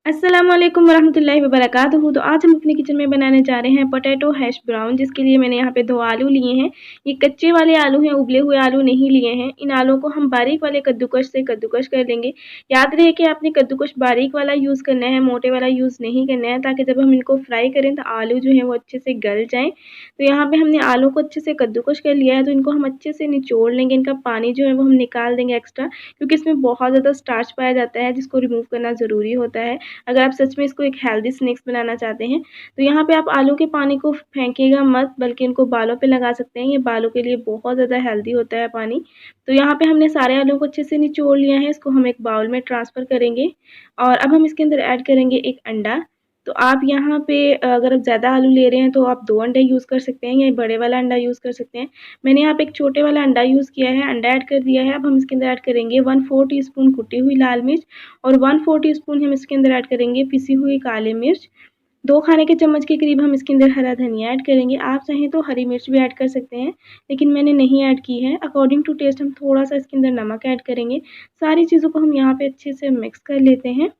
अस्सलाम वालेकुम वरहमतुल्लाहि वबरकातुहू। तो आज हम अपने किचन में बनाने जा रहे हैं पोटैटो हैश ब्राउन, जिसके लिए मैंने यहाँ पे 2 आलू लिए हैं। ये कच्चे वाले आलू हैं, उबले हुए आलू नहीं लिए हैं। इन आलूओं को हम बारीक वाले कद्दूकस से कद्दूकस कर लेंगे। याद रहे कि आपने कद्दूकस बारीक वाला यूज़ करना है, मोटे वाला यूज़ नहीं करना है, ताकि जब हम इनको फ्राई करें तो आलू जो है वो अच्छे से गल जाएँ। तो यहाँ पे हमने आलू को अच्छे से कद्दूकस कर लिया है, तो इनको हम अच्छे से निचोड़ लेंगे। इनका पानी जो है वो हम निकाल देंगे एक्स्ट्रा, क्योंकि इसमें बहुत ज़्यादा स्टार्च पाया जाता है, जिसको रिमूव करना ज़रूरी होता है अगर आप सच में इसको एक हेल्दी स्नैक्स बनाना चाहते हैं। तो यहाँ पे आप आलू के पानी को फेंकिएगा मत, बल्कि इनको बालों पे लगा सकते हैं। ये बालों के लिए बहुत ज़्यादा हेल्दी होता है पानी। तो यहाँ पे हमने सारे आलू को अच्छे से निचोड़ लिया है। इसको हम एक बाउल में ट्रांसफ़र करेंगे और अब हम इसके अंदर ऐड करेंगे एक अंडा। तो आप यहाँ पे अगर आप ज़्यादा आलू ले रहे हैं तो आप 2 अंडे यूज़ कर सकते हैं या बड़े वाला अंडा यूज़ कर सकते हैं। मैंने यहाँ पे एक छोटे वाला अंडा यूज़ किया है, अंडा ऐड कर दिया है। अब हम इसके अंदर ऐड करेंगे 1/4 टीस्पून कुटी हुई लाल मिर्च और 1/4 टीस्पून हम इसके अंदर ऐड करेंगे पिसी हुई काली मिर्च। 2 खाने के चम्मच के करीब हम इसके अंदर हरा धनिया ऐड करेंगे। आप चाहें तो हरी मिर्च भी ऐड कर सकते हैं, लेकिन मैंने नहीं ऐड की है। अकॉर्डिंग टू टेस्ट हम थोड़ा-सा इसके अंदर नमक ऐड करेंगे। सारी चीज़ों को हम यहाँ पे अच्छे से मिक्स कर लेते हैं।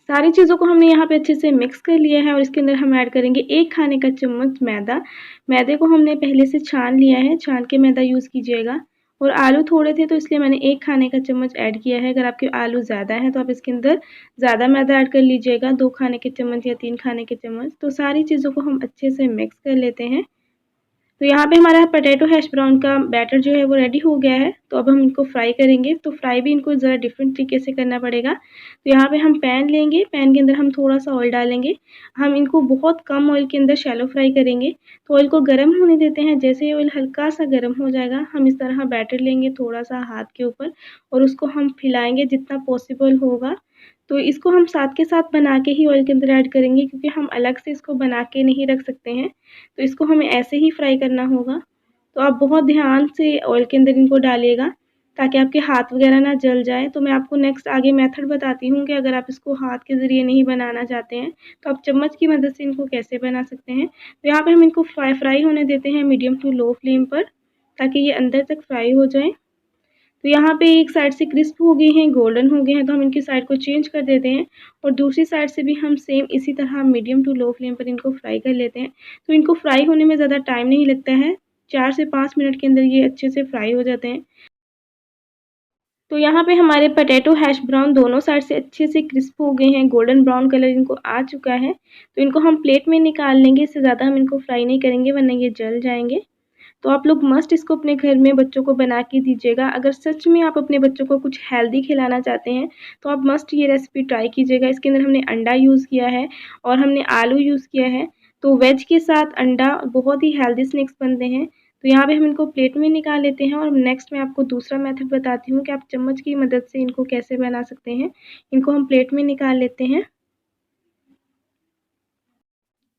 सारी चीज़ों को हमने यहाँ पे अच्छे से मिक्स कर लिया है और इसके अंदर हम ऐड करेंगे 1 खाने का चम्मच मैदा। मैदे को हमने पहले से छान लिया है, छान के मैदा यूज़ कीजिएगा। और आलू थोड़े थे तो इसलिए मैंने 1 खाने का चम्मच ऐड किया है। अगर आपके आलू ज़्यादा हैं तो आप इसके अंदर ज़्यादा मैदा ऐड कर लीजिएगा, 2 खाने के चम्मच या 3 खाने के चम्मच। तो सारी चीज़ों को हम अच्छे से मिक्स कर लेते हैं। तो यहाँ पे हमारा पोटैटो हैश ब्राउन का बैटर जो है वो रेडी हो गया है। तो अब हम इनको फ्राई करेंगे। तो फ्राई भी इनको ज़रा डिफरेंट तरीके से करना पड़ेगा। तो यहाँ पे हम पैन लेंगे, पैन के अंदर हम थोड़ा-सा ऑयल डालेंगे। हम इनको बहुत कम ऑयल के अंदर शैलो फ्राई करेंगे। तो ऑयल को गर्म होने देते हैं। जैसे ही ऑयल हल्का-सा गर्म हो जाएगा, हम इस तरह बैटर लेंगे थोड़ा-सा हाथ के ऊपर और उसको हम फैलाएँगे जितना पॉसिबल होगा। तो इसको हम साथ के साथ बना के ही ऑयल के अंदर ऐड करेंगे, क्योंकि हम अलग से इसको बना के नहीं रख सकते हैं। तो इसको हमें ऐसे ही फ्राई करना होगा। तो आप बहुत ध्यान से ऑयल के अंदर इनको डालिएगा, ताकि आपके हाथ वगैरह ना जल जाए। तो मैं आपको नेक्स्ट आगे मेथड बताती हूँ कि अगर आप इसको हाथ के ज़रिए नहीं बनाना चाहते हैं, तो आप चम्मच की मदद से इनको कैसे बना सकते हैं। तो यहाँ पे हम इनको फ्राई होने देते हैं मीडियम टू लो फ्लेम पर, ताकि ये अंदर तक फ्राई हो जाएँ। तो यहाँ पे एक साइड से क्रिस्प हो गए हैं, गोल्डन हो गए हैं, तो हम इनकी साइड को चेंज कर देते हैं और दूसरी साइड से भी हम सेम इसी तरह मीडियम टू लो फ्लेम पर इनको फ्राई कर लेते हैं। तो इनको फ्राई होने में ज़्यादा टाइम नहीं लगता है, 4 से 5 मिनट के अंदर ये अच्छे से फ्राई हो जाते हैं। तो यहाँ पे हमारे पोटैटो हैश ब्राउन दोनों साइड से अच्छे से क्रिस्प हो गए हैं, गोल्डन ब्राउन कलर इनको आ चुका है। तो इनको हम प्लेट में निकाल लेंगे, इससे ज़्यादा हम इनको फ्राई नहीं करेंगे वरना ये जल जाएँगे। तो आप लोग मस्ट इसको अपने घर में बच्चों को बना के दीजिएगा। अगर सच में आप अपने बच्चों को कुछ हेल्दी खिलाना चाहते हैं, तो आप मस्ट ये रेसिपी ट्राई कीजिएगा। इसके अंदर हमने अंडा यूज़ किया है और हमने आलू यूज़ किया है। तो वेज के साथ अंडा बहुत ही हेल्दी स्नैक्स बनते हैं। तो यहाँ पे हम इनको प्लेट में निकाल लेते हैं और नेक्स्ट मैं आपको दूसरा मेथड बताती हूँ कि आप चम्मच की मदद से इनको कैसे बना सकते हैं। इनको हम प्लेट में निकाल लेते हैं।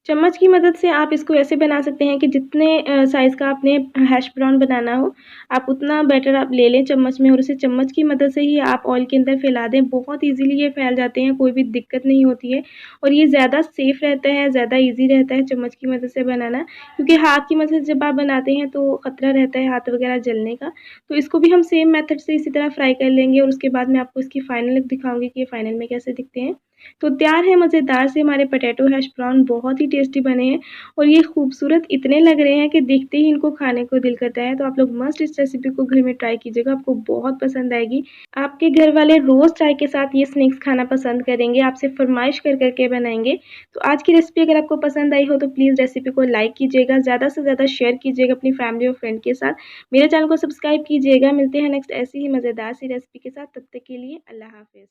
चम्मच की मदद से आप इसको ऐसे बना सकते हैं कि जितने साइज़ का आपने हैश ब्राउन बनाना हो, आप उतना बैटर आप ले लें चम्मच में और उसे चम्मच की मदद से ही आप ऑयल के अंदर फैला दें। बहुत ईज़िली ये फैल जाते हैं, कोई भी दिक्कत नहीं होती है और ये ज़्यादा सेफ़ रहता है, ज़्यादा ईज़ी रहता है चम्मच की मदद से बनाना। क्योंकि हाथ की मदद से जब आप बनाते हैं तो ख़तरा रहता है हाथ वगैरह जलने का। तो इसको भी हम सेम मेथड से इसी तरह फ्राई कर लेंगे और उसके बाद मैं आपको इसकी फाइनल लुक दिखाऊँगी कि ये फाइनल में कैसे दिखते हैं। तो तैयार है मज़ेदार से हमारे पोटैटो हैश ब्राउन, बहुत ही टेस्टी बने हैं और ये खूबसूरत इतने लग रहे हैं कि देखते ही इनको खाने को दिल करता है। तो आप लोग मस्ट इस रेसिपी को घर में ट्राई कीजिएगा, आपको बहुत पसंद आएगी। आपके घर वाले रोज़ चाय के साथ ये स्नैक्स खाना पसंद करेंगे, आपसे फ़रमाइश कर के बनाएँगे। तो आज की रेसिपी अगर आपको पसंद आई हो तो प्लीज़ रेसिपी को लाइक कीजिएगा, ज़्यादा से ज़्यादा शेयर कीजिएगा अपनी फैमिली और फ्रेंड के साथ। मेरे चैनल को सब्सक्राइब कीजिएगा। मिलते हैं नेक्स्ट ऐसी ही मज़ेदार सी रेसिपी के साथ, तब तक के लिए अल्लाह हाफ़िज़।